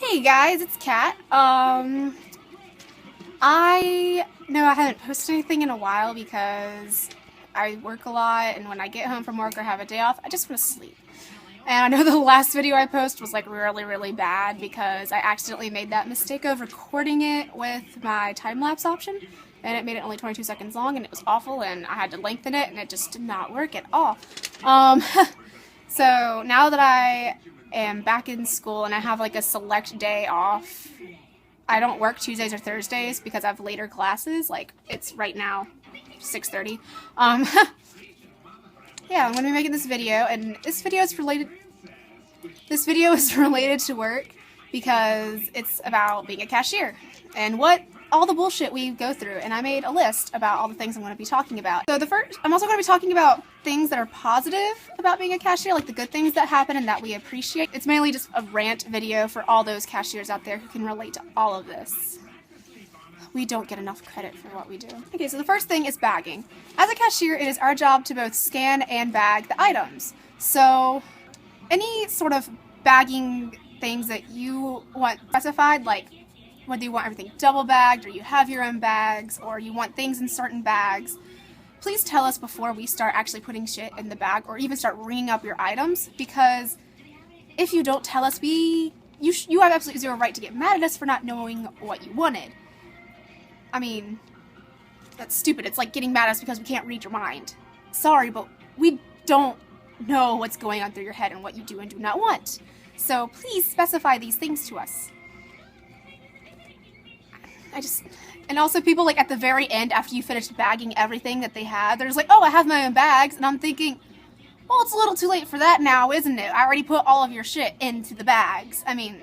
Hey guys, it's Kat. I know I haven't posted anything in a while because I work a lot, and when I get home from work or have a day off, I just want to sleep. And I know the last video I posted was like really bad because I accidentally made that mistake of recording it with my time-lapse option, and it made it only 22 seconds long, and it was awful, and I had to lengthen it, and it just did not work at all. So now that I am back in school and I have like a select day off, I don't work Tuesdays or Thursdays because I have later classes. Like, it's right now 6:30. Yeah, I'm going to be making this video, and this video is related to work because it's about being a cashier and what all the bullshit we go through, and I made a list about all the things I'm going to be talking about. So I'm also going to be talking about things that are positive about being a cashier, like the good things that happen and that we appreciate. It's mainly just a rant video for all those cashiers out there who can relate to all of this. We don't get enough credit for what we do. Okay, so the first thing is bagging. As a cashier, it is our job to both scan and bag the items. So any sort of bagging things that you want specified, like whether you want everything double bagged or you have your own bags or you want things in certain bags, please tell us before we start actually putting shit in the bag or even start ringing up your items, because if you don't tell us, you have absolutely zero right to get mad at us for not knowing what you wanted. I mean, that's stupid. It's like getting mad at us because we can't read your mind. Sorry, but we don't know what's going on through your head and what you do and do not want. So please specify these things to us. And also people like at the very end after you finished bagging everything that they had, they're just like, oh, I have my own bags, and I'm thinking, well, it's a little too late for that now, isn't it? I already put all of your shit into the bags. I mean,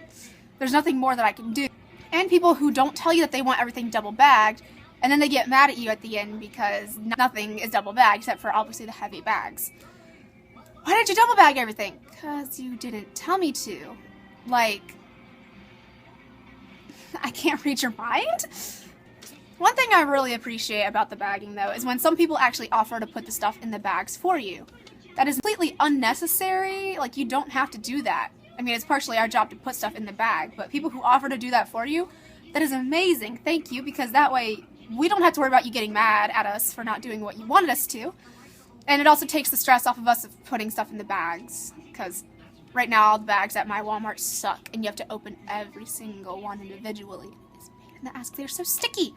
there's nothing more that I can do. And people who don't tell you that they want everything double bagged, and then they get mad at you at the end because nothing is double bagged except for obviously the heavy bags. Why did you double bag everything? Because you didn't tell me to. Like, I can't read your mind? One thing I really appreciate about the bagging, though, is when some people actually offer to put the stuff in the bags for you. That is completely unnecessary. Like, you don't have to do that. I mean, it's partially our job to put stuff in the bag, but people who offer to do that for you, that is amazing. Thank you, because that way we don't have to worry about you getting mad at us for not doing what you wanted us to. And it also takes the stress off of us of putting stuff in the bags, because right now all the bags at my Walmart suck, and you have to open every single one individually. It's a pain in the ass. They're so sticky.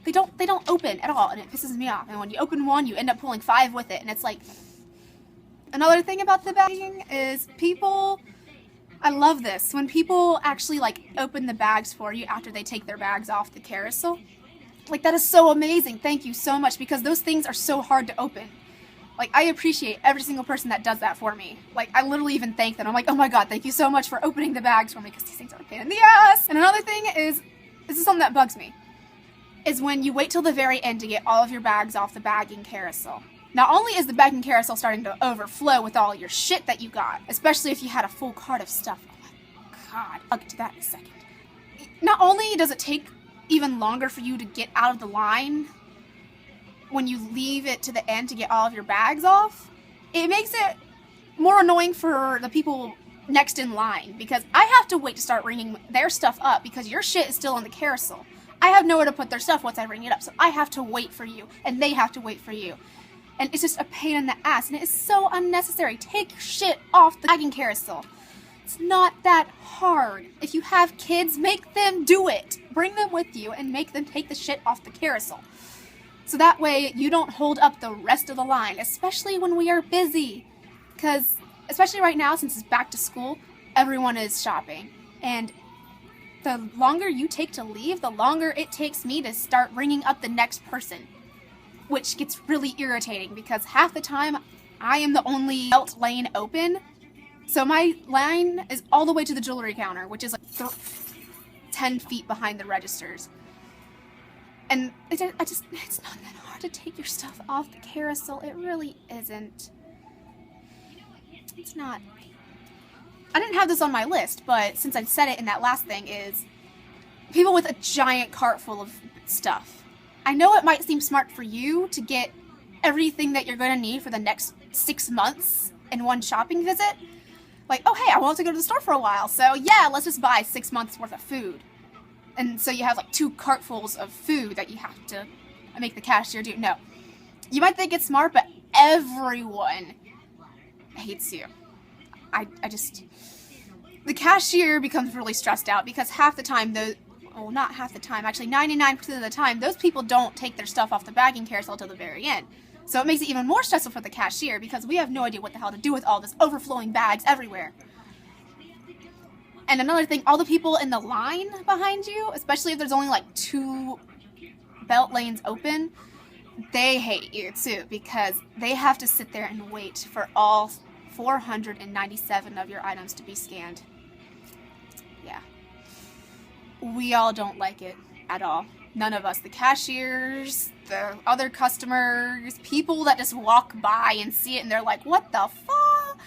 They don't open at all, and it pisses me off. And when you open one, you end up pulling 5 with it, and it's like... Another thing about the bagging is people... I love this. When people actually, like, open the bags for you after they take their bags off the carousel. Like, that is so amazing. Thank you so much, because those things are so hard to open. Like, I appreciate every single person that does that for me. Like, I literally even thank them. I'm like, oh my god, thank you so much for opening the bags for me, because these things are a pain in the ass. And another thing is, this is something that bugs me, is when you wait till the very end to get all of your bags off the bagging carousel. Not only is the bagging carousel starting to overflow with all your shit that you got, especially if you had a full cart of stuff. Oh my god, I'll get to that in a second. Not only does it take even longer for you to get out of the line when you leave it to the end to get all of your bags off, it makes it more annoying for the people next in line, because I have to wait to start ringing their stuff up because your shit is still on the carousel. I have nowhere to put their stuff once I ring it up, so I have to wait for you, and they have to wait for you. And it's just a pain in the ass, and it is so unnecessary. Take your shit off the bagging carousel. It's not that hard. If you have kids, make them do it. Bring them with you and make them take the shit off the carousel. So that way you don't hold up the rest of the line, especially when we are busy. Because, especially right now, since it's back to school, everyone is shopping. And the longer you take to leave, the longer it takes me to start ringing up the next person. Which gets really irritating, because half the time I am the only belt lane open. So my line is all the way to the jewelry counter, which is like 10 feet behind the registers. And it's not that hard to take your stuff off the carousel. It really isn't. It's not. I didn't have this on my list, but since I said it in that last thing, is people with a giant cart full of stuff. I know it might seem smart for you to get everything that you're going to need for the next 6 months in one shopping visit, Like, oh, hey, I won't have to go to the store for a while, so yeah, let's just buy 6 months worth of food. And so you have like 2 cartfuls of food that you have to make the cashier do. No. You might think it's smart, but everyone hates you. I just... The cashier becomes really stressed out because half the time, well, not half the time, actually 99% of the time, those people don't take their stuff off the bagging carousel till the very end. So it makes it even more stressful for the cashier because we have no idea what the hell to do with all this overflowing bags everywhere. And another thing, all the people in the line behind you, especially if there's only like 2 belt lanes open, they hate you too because they have to sit there and wait for all 497 of your items to be scanned. Yeah. We all don't like it at all. None of us. The cashiers, the other customers, people that just walk by and see it and they're like, what the fuck?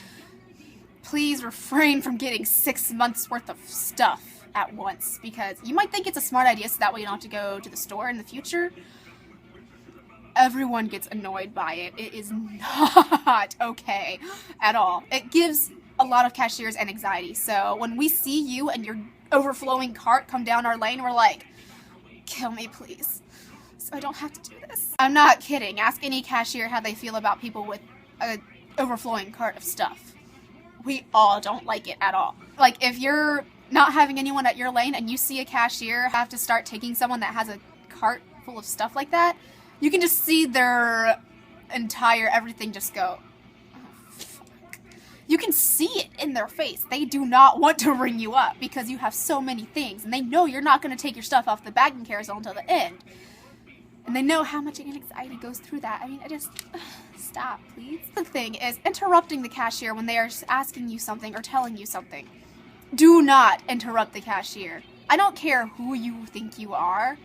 Please refrain from getting 6 months worth of stuff at once because you might think it's a smart idea so that way you don't have to go to the store in the future. Everyone gets annoyed by it. It is not okay at all. It gives a lot of cashiers an anxiety. So when we see you and your overflowing cart come down our lane, we're like, kill me, please, so I don't have to do this. I'm not kidding. Ask any cashier how they feel about people with an overflowing cart of stuff. We all don't like it at all. Like, if you're not having anyone at your lane and you see a cashier have to start taking someone that has a cart full of stuff like that, you can just see their entire everything just go, oh, fuck. You can see it in their face. They do not want to ring you up because you have so many things and they know you're not going to take your stuff off the bagging carousel until the end. And they know how much anxiety goes through that. I mean, stop, please. The thing is interrupting the cashier when they are asking you something or telling you something. Do not interrupt the cashier. I don't care who you think you are.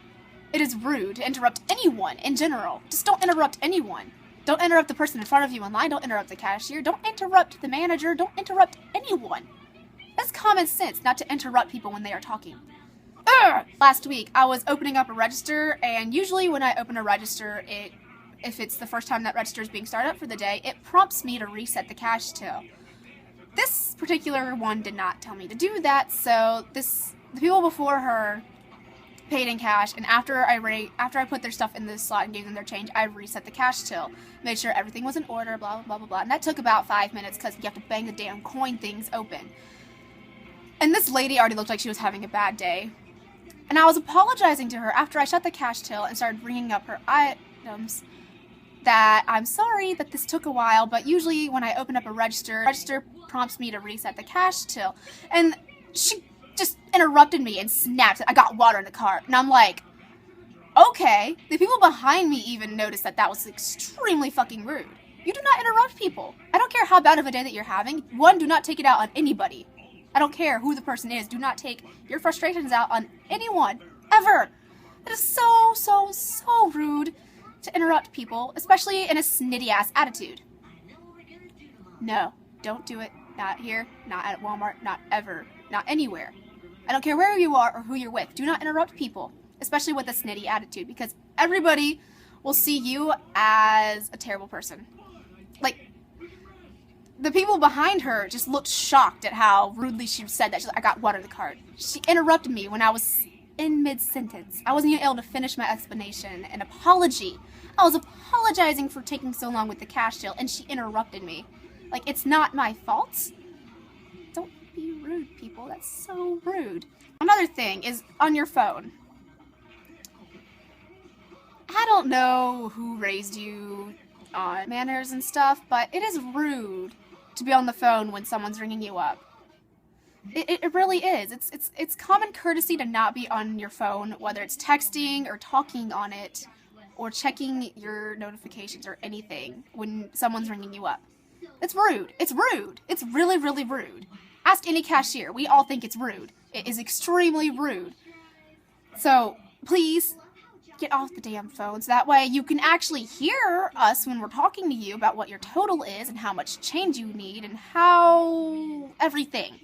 It is rude to interrupt anyone in general. Just don't interrupt anyone. Don't interrupt the person in front of you in line. Don't interrupt the cashier. Don't interrupt the manager. Don't interrupt anyone. That's common sense not to interrupt people when they are talking. Ugh! Last week, I was opening up a register, and usually when I open a register, if it's the first time that register is being started up for the day, it prompts me to reset the cash till. This particular one did not tell me to do that, so the people before her paid in cash, and after I put their stuff in the slot and gave them their change, I reset the cash till, made sure everything was in order, blah, blah, blah, blah, blah. And that took about 5 minutes because you have to bang the damn coin things open. And this lady already looked like she was having a bad day. And I was apologizing to her after I shut the cash till and started ringing up her items that I'm sorry that this took a while, but usually when I open up a register prompts me to reset the cash till. And she just interrupted me and snapped. I got water in the cart. And I'm like, okay. The people behind me even noticed that was extremely fucking rude. You do not interrupt people. I don't care how bad of a day that you're having. One, do not take it out on anybody. I don't care who the person is. Do not take your frustrations out on anyone. Ever. It is so, so, so rude to interrupt people, especially in a snitty-ass attitude. No, don't do it. Not here, not at Walmart, not ever, not anywhere. I don't care where you are or who you're with. Do not interrupt people, especially with a snitty attitude, because everybody will see you as a terrible person. Like, the people behind her just looked shocked at how rudely she said that. She's like, I got water in the cart. She interrupted me when I was in mid-sentence. I wasn't even able to finish my explanation. An apology. I was apologizing for taking so long with the cash till, and she interrupted me. Like, it's not my fault. Don't be rude, people. That's so rude. Another thing is on your phone. I don't know who raised you on manners and stuff, but it is rude to be on the phone when someone's ringing you up. It really is. It's common courtesy to not be on your phone, whether it's texting or talking on it or checking your notifications or anything when someone's ringing you up. It's rude. It's rude. It's really, really rude. Ask any cashier. We all think it's rude. It is extremely rude. So, please, get off the damn phone so that way you can actually hear us when we're talking to you about what your total is and how much change you need and how everything.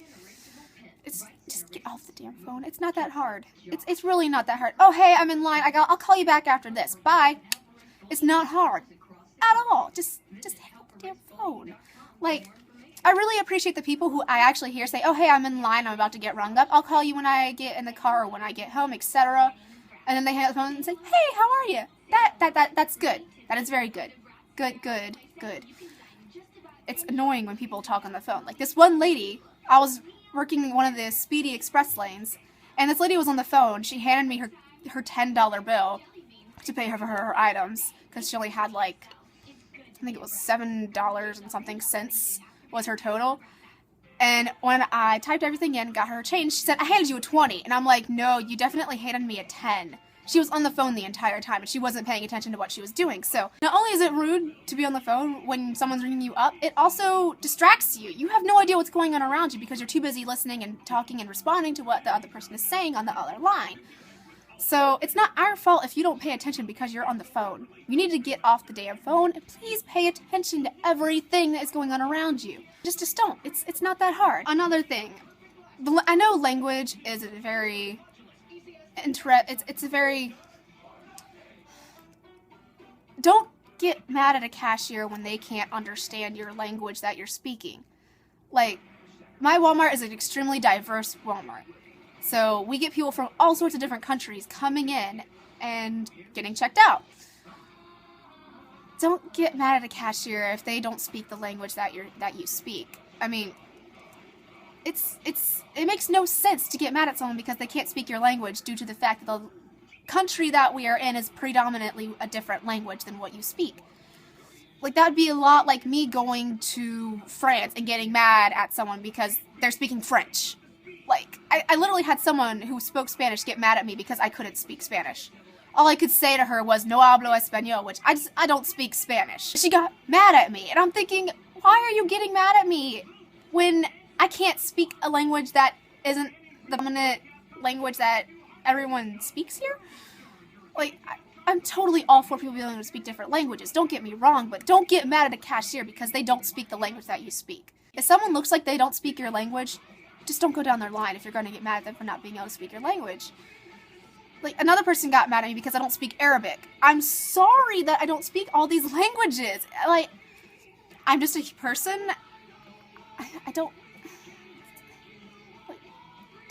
Just get off the damn phone. It's not that hard. It's really not that hard. Oh, hey, I'm in line. I'll call you back after this. Bye. It's not hard at all. Just hang up the damn phone. Like, I really appreciate the people who I actually hear say, oh, hey, I'm in line, I'm about to get rung up. I'll call you when I get in the car or when I get home, etc. And then they hang up the phone and say, hey, how are you? That's good. That is very good. Good. It's annoying when people talk on the phone. Like this one lady, I was working in one of the Speedy Express lanes, and this lady was on the phone. She handed me her $10 bill to pay her for her items, because she only had like, I think it was $7 and something cents was her total. And when I typed everything in, got her change, she said, I handed you a 20. And I'm like, no, you definitely handed me a 10. She was on the phone the entire time, and she wasn't paying attention to what she was doing. So not only is it rude to be on the phone when someone's ringing you up, it also distracts you. You have no idea what's going on around you because you're too busy listening and talking and responding to what the other person is saying on the other line. So it's not our fault if you don't pay attention because you're on the phone. You need to get off the damn phone and please pay attention to everything that is going on around you. Just don't. It's not that hard. Another thing, I know language is a very it's a very, don't get mad at a cashier when they can't understand your language that you're speaking. Like, my Walmart is an extremely diverse Walmart. So we get people from all sorts of different countries coming in and getting checked out. Don't get mad at a cashier if they don't speak the language that you speak. I mean, it makes no sense to get mad at someone because they can't speak your language due to the fact that the country that we are in is predominantly a different language than what you speak. Like, that would be a lot like me going to France and getting mad at someone because they're speaking French. Like, I literally had someone who spoke Spanish get mad at me because I couldn't speak Spanish. All I could say to her was, no hablo español, which I don't speak Spanish. She got mad at me, and I'm thinking, why are you getting mad at me when I can't speak a language that isn't the dominant language that everyone speaks here? Like, I'm totally all for people being able to speak different languages. Don't get me wrong, but don't get mad at a cashier because they don't speak the language that you speak. If someone looks like they don't speak your language, just don't go down their line if you're going to get mad at them for not being able to speak your language. Like, another person got mad at me because I don't speak Arabic. I'm sorry that I don't speak all these languages. Like, I'm just a person. I don't... Like,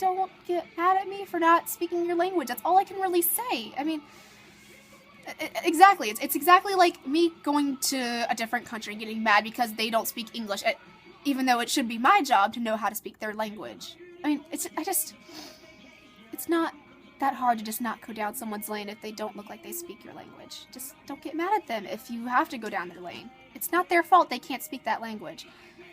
don't get mad at me for not speaking your language. That's all I can really say. I mean... Exactly. It's exactly like me going to a different country and getting mad because they don't speak English, even though it should be my job to know how to speak their language. I mean, it's not that hard to just not go down someone's lane if they don't look like they speak your language. Just don't get mad at them if you have to go down their lane. It's not their fault they can't speak that language.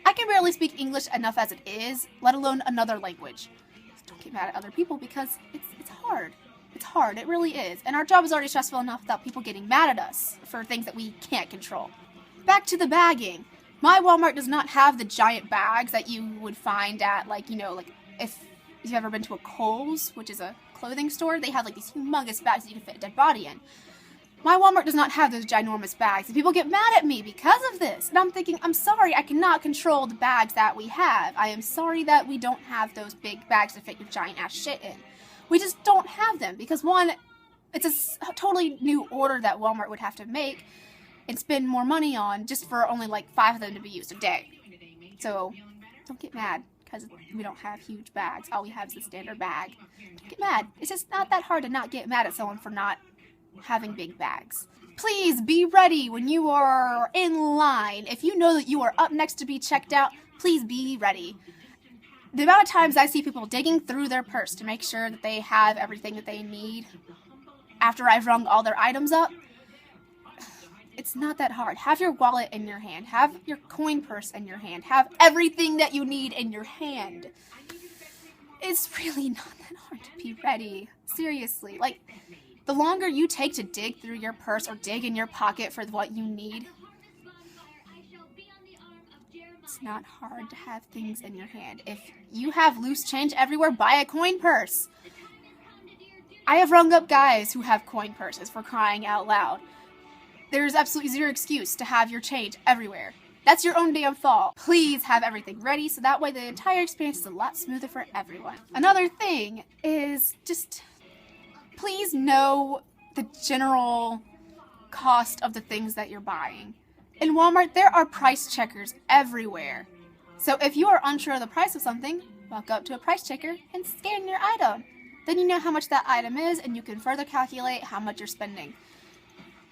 I can barely speak English enough as it is, let alone another language. Just don't get mad at other people because it's hard. It's hard, it really is. And our job is already stressful enough without people getting mad at us for things that we can't control. Back to the bagging. My Walmart does not have the giant bags that you would find at, like, you know, like, if you've ever been to a Kohl's, which is a clothing store, they have, like, these humongous bags that you can fit a dead body in. My Walmart does not have those ginormous bags, and people get mad at me because of this. And I'm thinking, I'm sorry, I cannot control the bags that we have. I am sorry that we don't have those big bags to fit your giant-ass shit in. We just don't have them because, one, it's a totally new order that Walmart would have to make and spend more money on just for only like 5 of them to be used a day. So don't get mad because we don't have huge bags. All we have is the standard bag. Don't get mad. It's just not that hard to not get mad at someone for not having big bags. Please be ready when you are in line. If you know that you are up next to be checked out, please be ready. The amount of times I see people digging through their purse to make sure that they have everything that they need after I've rung all their items up, it's not that hard. Have your wallet in your hand. Have your coin purse in your hand. Have everything that you need in your hand. It's really not that hard to be ready. Seriously. Like, the longer you take to dig through your purse or dig in your pocket for what you need, it's not hard to have things in your hand. If you have loose change everywhere, buy a coin purse. I have rung up guys who have coin purses, for crying out loud. There's absolutely zero excuse to have your change everywhere. That's your own damn fault. Please have everything ready so that way the entire experience is a lot smoother for everyone. Another thing is just please know the general cost of the things that you're buying. In Walmart, there are price checkers everywhere. So if you are unsure of the price of something, walk up to a price checker and scan your item. Then you know how much that item is, and you can further calculate how much you're spending.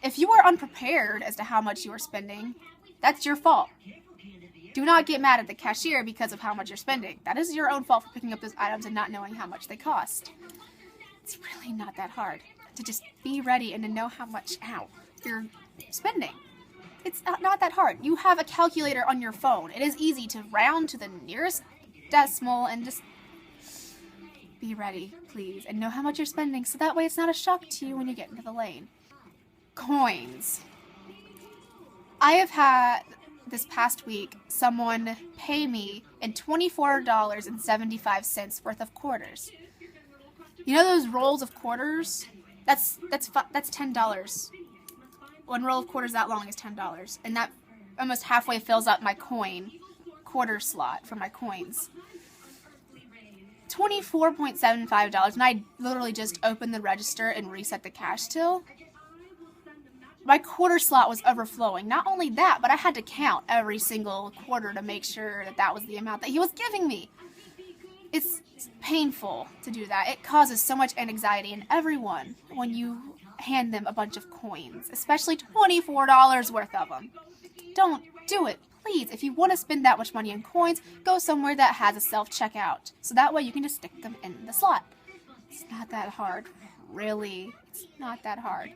If you are unprepared as to how much you are spending, that's your fault. Do not get mad at the cashier because of how much you're spending. That is your own fault for picking up those items and not knowing how much they cost. It's really not that hard to just be ready and to know how much you're spending. It's not that hard. You have a calculator on your phone. It is easy to round to the nearest decimal and just be ready, please, and know how much you're spending so that way it's not a shock to you when you get into the lane. Coins. I have had this past week someone pay me in $24.75 worth of quarters. You know those rolls of quarters? That's $10. One roll of quarters that long is $10, and that almost halfway fills up my quarter slot for my coins. $24.75, and I literally just opened the register and reset the cash till. My quarter slot was overflowing. Not only that, but I had to count every single quarter to make sure that that was the amount that he was giving me. It's painful to do that. It causes so much anxiety in everyone when you hand them a bunch of coins, especially $24 worth of them. Don't do it, please. If you want to spend that much money in coins, go somewhere that has a self-checkout, so that way you can just stick them in the slot. It's not that hard, really. It's not that hard.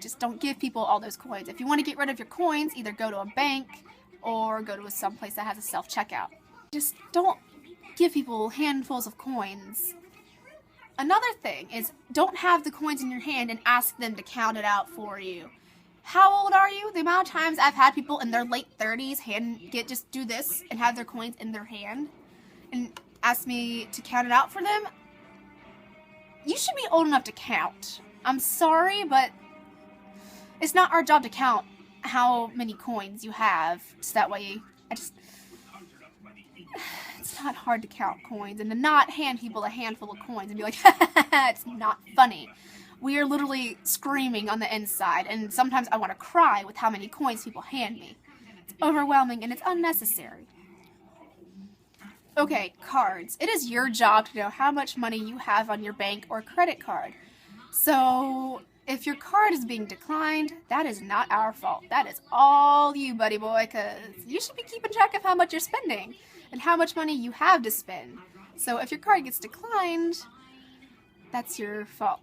Just don't give people all those coins. If you want to get rid of your coins, either go to a bank or go to some place that has a self-checkout. Just don't give people handfuls of coins. Another thing is, don't have the coins in your hand and ask them to count it out for you. How old are you? The amount of times I've had people in their late 30s just do this and have their coins in their hand and ask me to count it out for them. You should be old enough to count. I'm sorry, but it's not our job to count how many coins you have, so that way it's not hard to count coins and to not hand people a handful of coins and be like, it's not funny. We are literally screaming on the inside, and sometimes I want to cry with how many coins people hand me. It's overwhelming and it's unnecessary. Okay, cards. It is your job to know how much money you have on your bank or credit card. So if your card is being declined, that is not our fault. That is all you, buddy boy, because you should be keeping track of how much you're spending and how much money you have to spend. So if your card gets declined, that's your fault.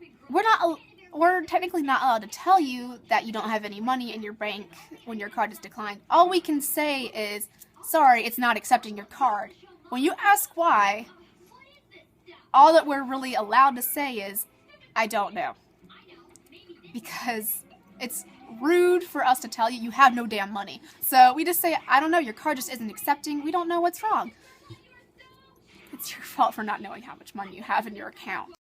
We're technically not allowed to tell you that you don't have any money in your bank when your card is declined. All we can say is, sorry, it's not accepting your card. When you ask why, all that we're really allowed to say is, I don't know. Because it's rude for us to tell you you have no damn money. So we just say, I don't know, your card just isn't accepting. We don't know what's wrong. It's your fault for not knowing how much money you have in your account.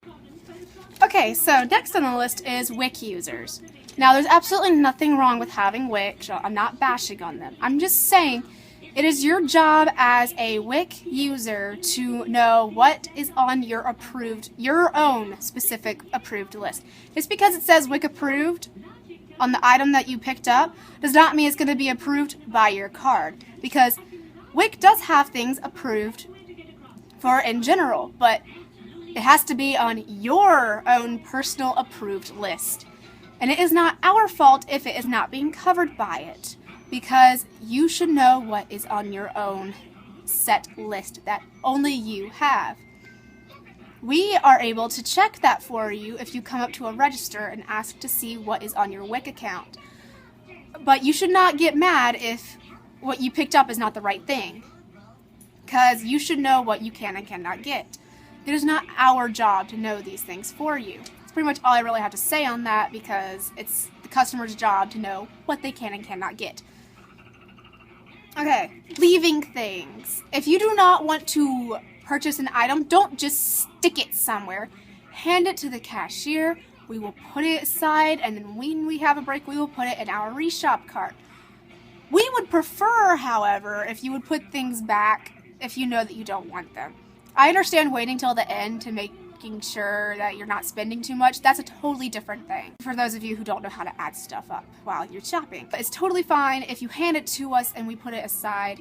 Okay, so next on the list is Wix users. Now, there's absolutely nothing wrong with having Wix. I'm not bashing on them. I'm just saying it is your job as a Wix user to know what is on your own specific approved list. Just because it says Wix approved on the item that you picked up does not mean it's going to be approved by your card, because Wix does have things approved for in general, but it has to be on your own personal approved list. And it is not our fault if it is not being covered by it, because you should know what is on your own set list that only you have. We are able to check that for you if you come up to a register and ask to see what is on your Wix account. But you should not get mad if what you picked up is not the right thing, because you should know what you can and cannot get. It is not our job to know these things for you. It's pretty much all I really have to say on that, because it's the customer's job to know what they can and cannot get. Okay, leaving things. If you do not want to purchase an item, don't just stick it somewhere. Hand it to the cashier. We will put it aside, and then when we have a break, we will put it in our reshop cart. We would prefer, however, if you would put things back if you know that you don't want them. I understand waiting till the end to making sure that you're not spending too much. That's a totally different thing for those of you who don't know how to add stuff up while you're shopping. But it's totally fine if you hand it to us and we put it aside.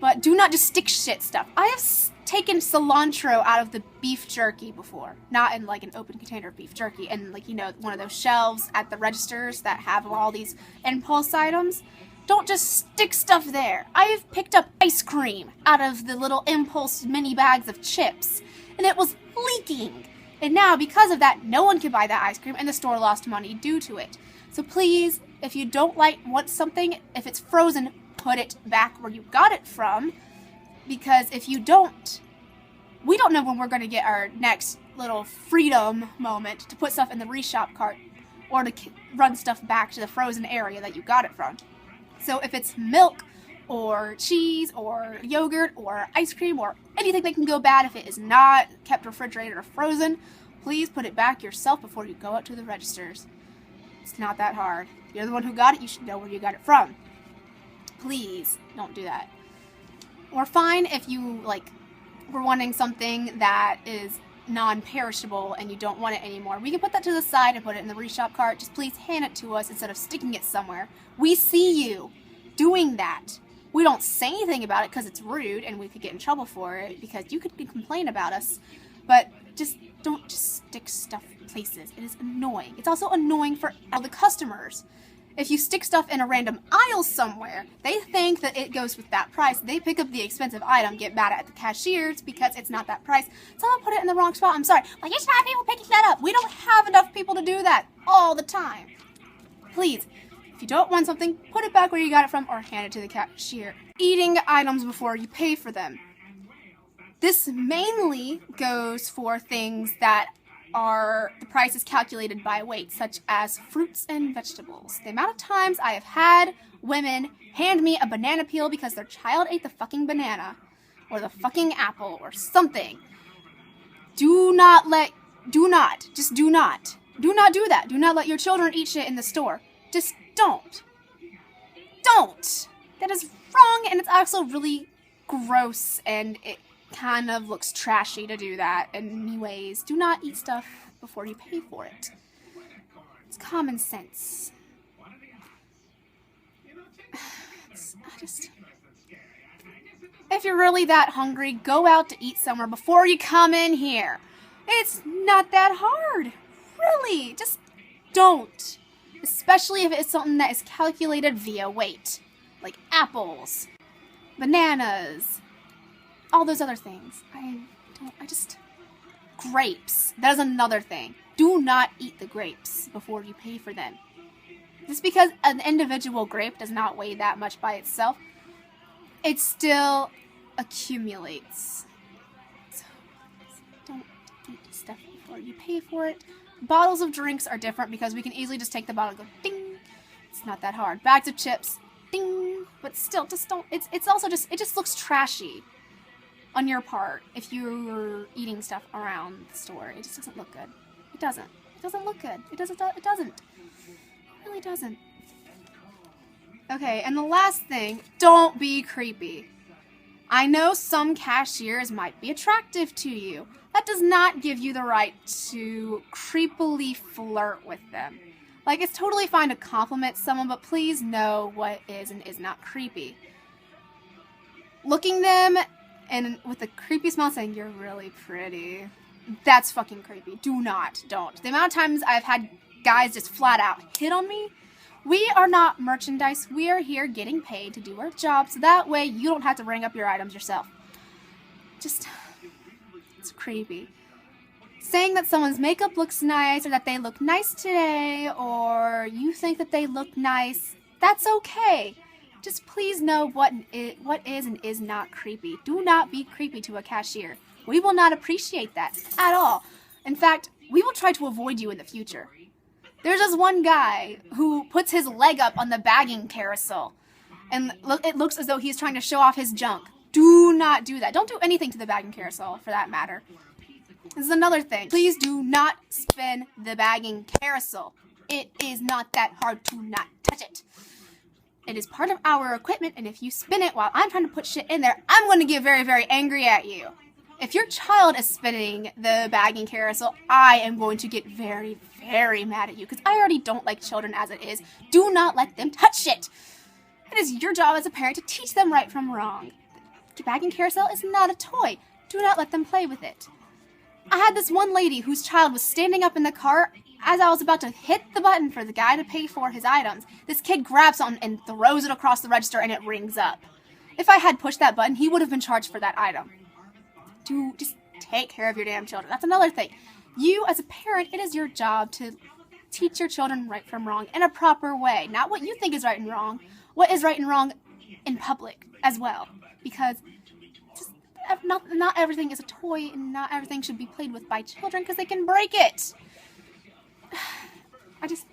But do not just stick shit stuff. I have taken cilantro out of the beef jerky before. Not in like an open container of beef jerky. And like, you know, one of those shelves at the registers that have all these impulse items. Don't just stick stuff there. I've picked up ice cream out of the little impulse mini bags of chips. And it was leaking. And now, because of that, no one can buy that ice cream and the store lost money due to it. So please, if you don't want something, if it's frozen, put it back where you got it from, because if you don't, we don't know when we're going to get our next little freedom moment to put stuff in the reshop cart or to run stuff back to the frozen area that you got it from. So if it's milk or cheese or yogurt or ice cream or anything that can go bad if it is not kept refrigerated or frozen, please put it back yourself before you go out to the registers. It's not that hard. You're the one who got it, you should know where you got it from. Please don't do that. Or fine if you were wanting something that is non-perishable and you don't want it anymore. We can put that to the side and put it in the reshop cart. Just please hand it to us instead of sticking it somewhere. We see you doing that. We don't say anything about it because it's rude and we could get in trouble for it because you could complain about us. But just don't just stick stuff places. It is annoying. It's also annoying for all the customers. If you stick stuff in a random aisle somewhere, they think that it goes with that price. They pick up the expensive item, get mad at the cashiers because it's not that price. Someone put it in the wrong spot. I'm sorry. Well, you should have people picking that up. We don't have enough people to do that all the time. Please, if you don't want something, put it back where you got it from or hand it to the cashier. Eating items before you pay for them. This mainly goes for things that are the price is calculated by weight, such as fruits and vegetables. The amount of times I have had women hand me a banana peel because their child ate the fucking banana or the fucking apple or something. Do not do that. Do not let your children eat shit in the store. Just don't. Don't. That is wrong, and it's also really gross, and it kind of looks trashy to do that in many ways. Do not eat stuff before you pay for it. It's common sense. If you're really that hungry, go out to eat somewhere before you come in here. It's not that hard. Really, just don't. Especially if it's something that is calculated via weight. Like apples, bananas, all those other things. Grapes. That is another thing. Do not eat the grapes before you pay for them. Just because an individual grape does not weigh that much by itself, it still accumulates. So, don't eat stuff before you pay for it. Bottles of drinks are different because we can easily just take the bottle and go ding. It's not that hard. Bags of chips, ding. But still, just don't. It's also just, it just looks trashy on your part if you're eating stuff around the store. It just doesn't look good. It doesn't. It doesn't look good. It doesn't. It really doesn't. Okay, and the last thing, don't be creepy. I know some cashiers might be attractive to you. That does not give you the right to creepily flirt with them. Like, it's totally fine to compliment someone, but please know what is and is not creepy. Looking them and with a creepy smile saying, "You're really pretty," that's fucking creepy. Don't. The amount of times I've had guys just flat out hit on me, we are not merchandise. We are here getting paid to do our job, so that way you don't have to ring up your items yourself. It's creepy. Saying that someone's makeup looks nice or that they look nice today or you think that they look nice, that's okay. Just please know what is and is not creepy. Do not be creepy to a cashier. We will not appreciate that at all. In fact, we will try to avoid you in the future. There's this one guy who puts his leg up on the bagging carousel, and it looks as though he's trying to show off his junk. Do not do that. Don't do anything to the bagging carousel, for that matter. This is another thing. Please do not spin the bagging carousel. It is not that hard to not touch it. It is part of our equipment, and if you spin it while I'm trying to put shit in there, I'm going to get very, very angry at you. If your child is spinning the bagging carousel, I am going to get very, very mad at you, because I already don't like children as it is. Do not let them touch it. It is your job as a parent to teach them right from wrong. bagging carousel is not a toy. Do not let them play with it. I had this one lady whose child was standing up in the car as I was about to hit the button for the guy to pay for his items. This kid grabs something and throws it across the register and it rings up. If I had pushed that button, he would have been charged for that item. Just take care of your damn children. That's another thing. You, as a parent, it is your job to teach your children right from wrong in a proper way. Not what you think is right and wrong. What is right and wrong in public as well. Because not everything is a toy, and not everything should be played with by children because they can break it. It's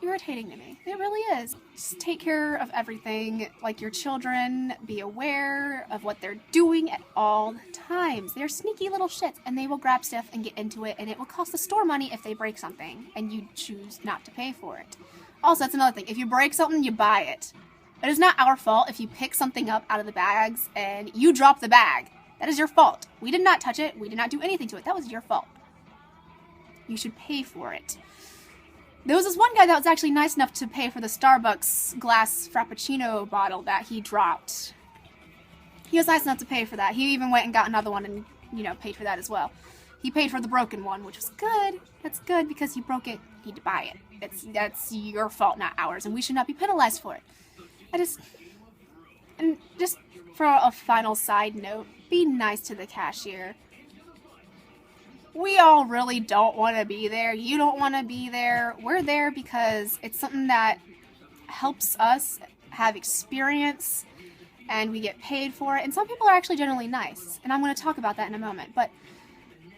irritating to me. It really is. Just take care of everything like your children. Be aware of what they're doing at all times. They're sneaky little shits, and they will grab stuff and get into it, and it will cost the store money if they break something, and you choose not to pay for it. Also, that's another thing. If you break something, you buy it. It is not our fault if you pick something up out of the bags and you drop the bag. That is your fault. We did not touch it. We did not do anything to it. That was your fault. You should pay for it. There was this one guy that was actually nice enough to pay for the Starbucks glass Frappuccino bottle that he dropped. He was nice enough to pay for that. He even went and got another one and, paid for that as well. He paid for the broken one, which was good. That's good because he broke it. You need to buy it. That's your fault, not ours, and we should not be penalized for it. And just for a final side note, be nice to the cashier. We all really don't want to be there. You don't want to be there. We're there because it's something that helps us have experience and we get paid for it. And some people are actually generally nice. And I'm going to talk about that in a moment. But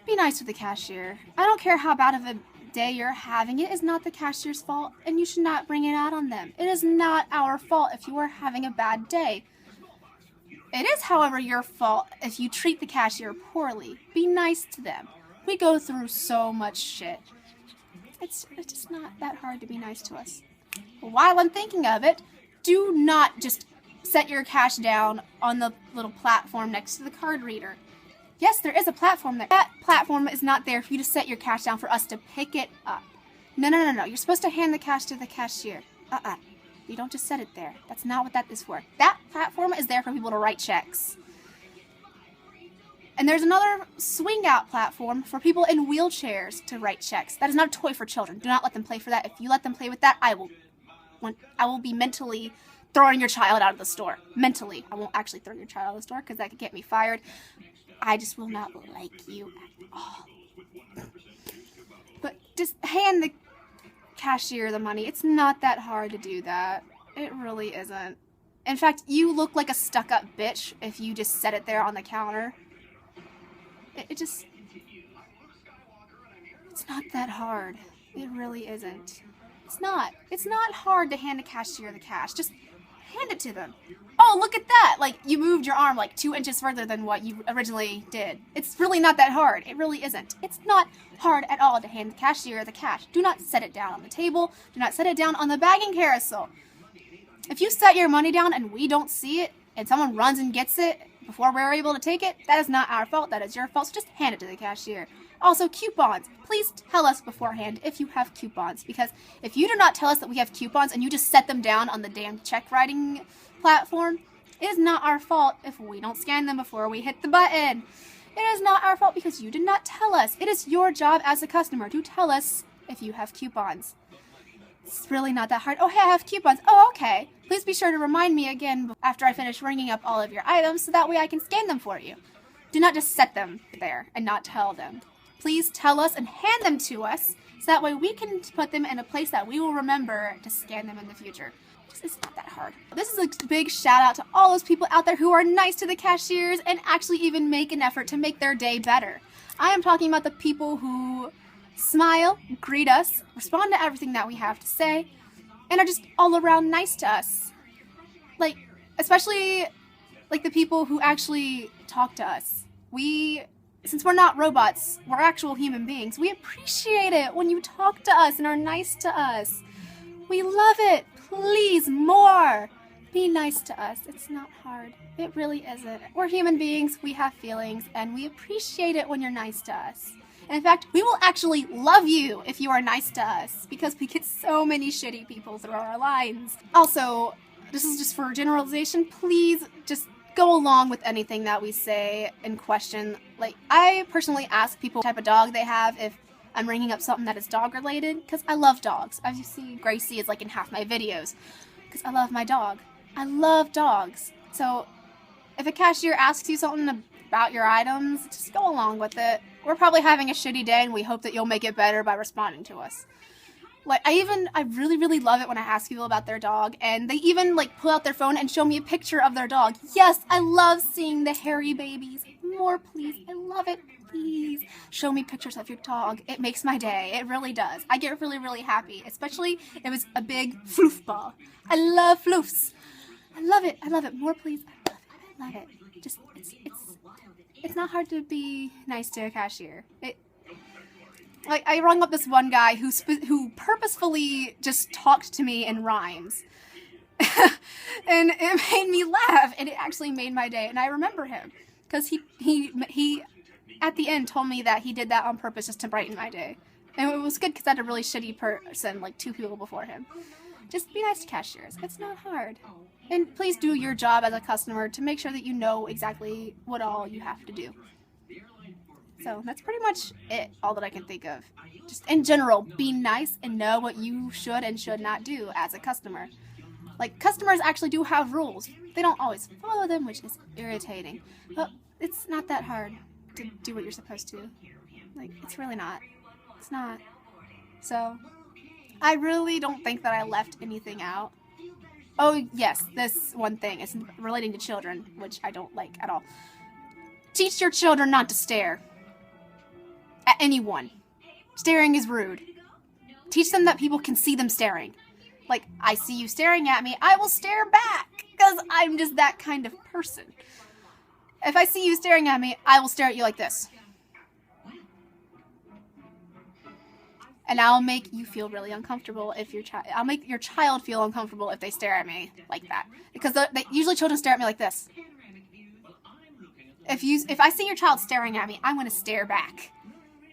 be nice to the cashier. I don't care how bad of a day you're having. It is not the cashier's fault, and you should not bring it out on them. It is not our fault if you are having a bad day. It is, however, your fault if you treat the cashier poorly. Be nice to them. We go through so much shit. It's just not that hard to be nice to us. While I'm thinking of it, do not just set your cash down on the little platform next to the card reader. Yes, there is a platform there. That platform is not there for you to set your cash down for us to pick it up. No. You're supposed to hand the cash to the cashier. You don't just set it there. That's not what that is for. That platform is there for people to write checks. And there's another swing out platform for people in wheelchairs to write checks. That is not a toy for children. Do not let them play for that. If you let them play with that, I will be mentally throwing your child out of the store. Mentally. I won't actually throw your child out of the store because that could get me fired. I just will not like you at all. But just hand the cashier the money. It's not that hard to do that. It really isn't. In fact, you look like a stuck-up bitch if you just set it there on the counter. It's not that hard. It really isn't. It's not hard to hand a cashier the cash. Just hand it to them. Oh, look at that! Like, you moved your arm like 2 inches further than what you originally did. It's really not that hard. It really isn't. It's not hard at all to hand the cashier the cash. Do not set it down on the table. Do not set it down on the bagging carousel. If you set your money down and we don't see it, and someone runs and gets it before we're able to take it, that is not our fault. That is your fault. So just hand it to the cashier. Also, coupons. Please tell us beforehand if you have coupons, because if you do not tell us that we have coupons and you just set them down on the damn check writing platform, it is not our fault if we don't scan them before we hit the button. It is not our fault because you did not tell us. It is your job as a customer to tell us if you have coupons. It's really not that hard. Oh, hey, I have coupons. Oh, okay. Please be sure to remind me again after I finish ringing up all of your items so that way I can scan them for you. Do not just set them there and not tell them. Please tell us and hand them to us so that way we can put them in a place that we will remember to scan them in the future. It's not that hard. This is a big shout out to all those people out there who are nice to the cashiers and actually even make an effort to make their day better. I am talking about the people who smile, greet us, respond to everything that we have to say, and are just all around nice to us. Like, especially like the people who actually talk to us. Since we're not robots, we're actual human beings, we appreciate it when you talk to us and are nice to us. We love it. Please, more. Be nice to us. It's not hard. It really isn't. We're human beings. We have feelings, and we appreciate it when you're nice to us. And in fact, we will actually love you if you are nice to us, because we get so many shitty people through our lines. Also, this is just for generalization. Please just go along with anything that we say and question. Like, I personally ask people what type of dog they have if I'm bringing up something that is dog related, because I love dogs. As you see, Gracie is like in half my videos because I love my dog. I love dogs. So if a cashier asks you something about your items, just go along with it. We're probably having a shitty day and we hope that you'll make it better by responding to us. Like, I really, really love it when I ask people about their dog, and they even, like, pull out their phone and show me a picture of their dog. Yes, I love seeing the hairy babies. More, please. I love it. Please show me pictures of your dog. It makes my day. It really does. I get really, really happy, especially if it's a big floof ball. I love floofs. I love it. I love it. More, please. I love it. I love it. Just, it's not hard to be nice to a cashier. Like, I rung up this one guy who purposefully just talked to me in rhymes. And it made me laugh, and it actually made my day. And I remember him, because he at the end told me that he did that on purpose just to brighten my day. And it was good, because I had a really shitty person, like 2 people before him. Just be nice to cashiers. It's not hard. And please do your job as a customer to make sure that you know exactly what all you have to do. So that's pretty much it, all that I can think of. Just in general, be nice and know what you should and should not do as a customer. Like, customers actually do have rules. They don't always follow them, which is irritating. But it's not that hard to do what you're supposed to. Like, it's really not. It's not. So, I really don't think that I left anything out. Oh, yes, this one thing is relating to children, which I don't like at all. Teach your children not to stare at anyone. Staring is rude. Teach them that people can see them staring. Like, I see you staring at me, I will stare back, because I'm just that kind of person. If I see you staring at me, I will stare at you like this. And I'll make you feel really uncomfortable if I'll make your child feel uncomfortable if they stare at me like that. Because usually children stare at me like this. If I see your child staring at me, I'm going to stare back.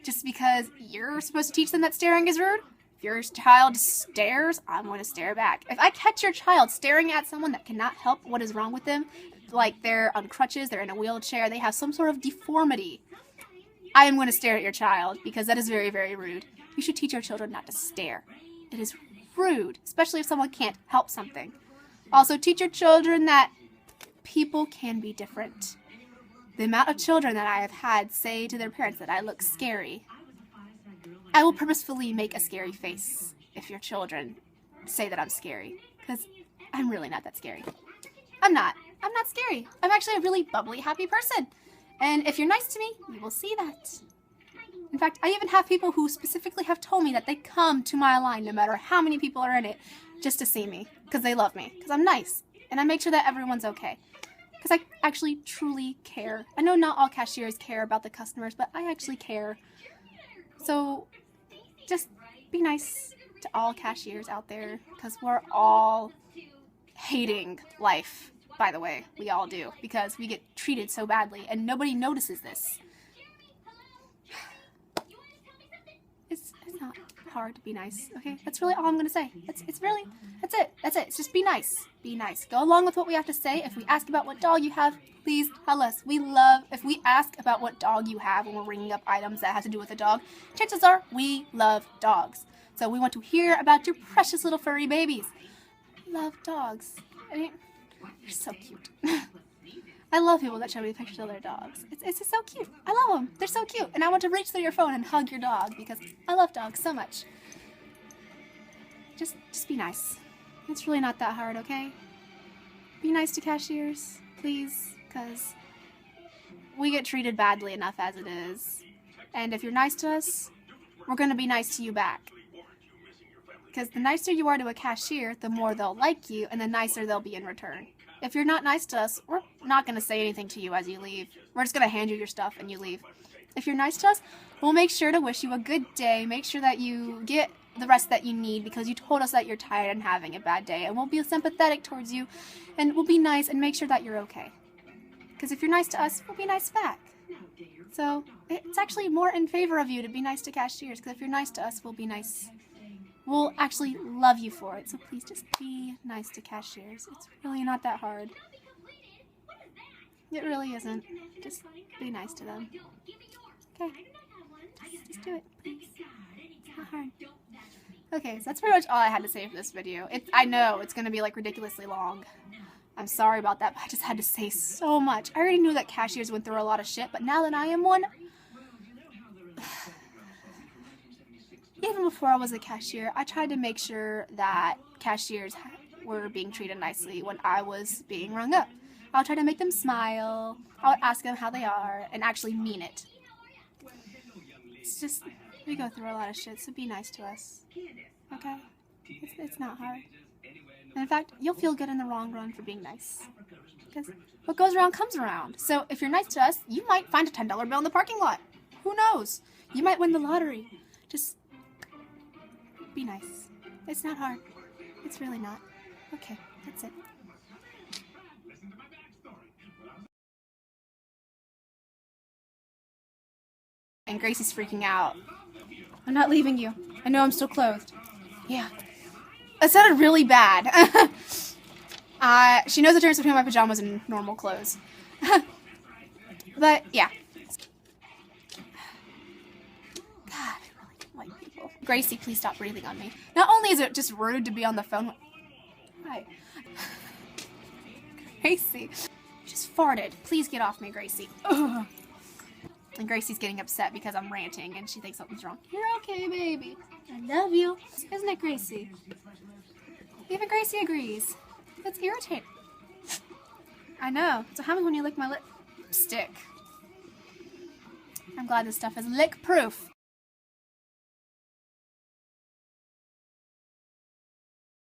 Just because you're supposed to teach them that staring is rude. If your child stares, I'm going to stare back. If I catch your child staring at someone that cannot help what is wrong with them, like they're on crutches, they're in a wheelchair, they have some sort of deformity, I am going to stare at your child, because that is very, very rude. You should teach your children not to stare. It is rude, especially if someone can't help something. Also, teach your children that people can be different. The amount of children that I have had say to their parents that I look scary. I will purposefully make a scary face if your children say that I'm scary, because I'm really not that scary. I'm not scary. I'm actually a really bubbly, happy person. And if you're nice to me, you will see that. In fact, I even have people who specifically have told me that they come to my line, no matter how many people are in it, just to see me, because they love me, because I'm nice, and I make sure that everyone's okay. Because I actually truly care. I know not all cashiers care about the customers, but I actually care. So just be nice to all cashiers out there, because we're all hating life, by the way. We all do, because we get treated so badly, and nobody notices this. It's not hard to be nice, okay? That's really all I'm going to say. That's it. It's just be nice. Be nice. Go along with what we have to say. If we ask about what dog you have, please tell us. If we ask about what dog you have when we're ringing up items that have to do with a dog, chances are we love dogs. So we want to hear about your precious little furry babies. Love dogs. I mean, they're so cute. I love people that show me pictures of their dogs. It's just so cute. I love them. They're so cute. And I want to reach through your phone and hug your dog, because I love dogs so much. Just be nice. It's really not that hard, okay? Be nice to cashiers, please, because we get treated badly enough as it is. And if you're nice to us, we're going to be nice to you back. Because the nicer you are to a cashier, the more they'll like you, and the nicer they'll be in return. If you're not nice to us, we're not going to say anything to you as you leave. We're just going to hand you your stuff and you leave. If you're nice to us, we'll make sure to wish you a good day. Make sure that you get the rest that you need, because you told us that you're tired and having a bad day. And we'll be sympathetic towards you, and we'll be nice and make sure that you're okay. Because if you're nice to us, we'll be nice back. So it's actually more in favor of you to be nice to cashiers, because if you're nice to us, we'll be nice. We'll actually love you for it. So please just be nice to cashiers. It's really not that hard. It really isn't. Just be nice to them. Okay. Just do it, please. Not hard. Okay, so that's pretty much all I had to say for this video. I know it's going to be like ridiculously long. I'm sorry about that, but I just had to say so much. I already knew that cashiers went through a lot of shit, but now that I am one, even before I was a cashier, I tried to make sure that cashiers were being treated nicely when I was being rung up. I would try to make them smile. I would ask them how they are and actually mean it. It's just, we go through a lot of shit, so be nice to us. Okay? It's not hard. And in fact, you'll feel good in the long run for being nice. Because what goes around comes around. So if you're nice to us, you might find a $10 bill in the parking lot. Who knows? You might win the lottery. Just be nice. It's not hard. It's really not. Okay, that's it. And Gracie's freaking out. I'm not leaving you. I know I'm still clothed. Yeah. That sounded really bad. She knows the difference between my pajamas and normal clothes. But, yeah. God, I really don't like people. Gracie, please stop breathing on me. Not only is it just rude to be on the phone. Hi. Gracie. You just farted. Please get off me, Gracie. Ugh. And Gracie's getting upset because I'm ranting and she thinks something's wrong. You're okay, baby. I love you. Isn't it, Gracie? Even Gracie agrees. That's irritating. I know. That's what happens when you lick my lipstick. I'm glad this stuff is lick-proof.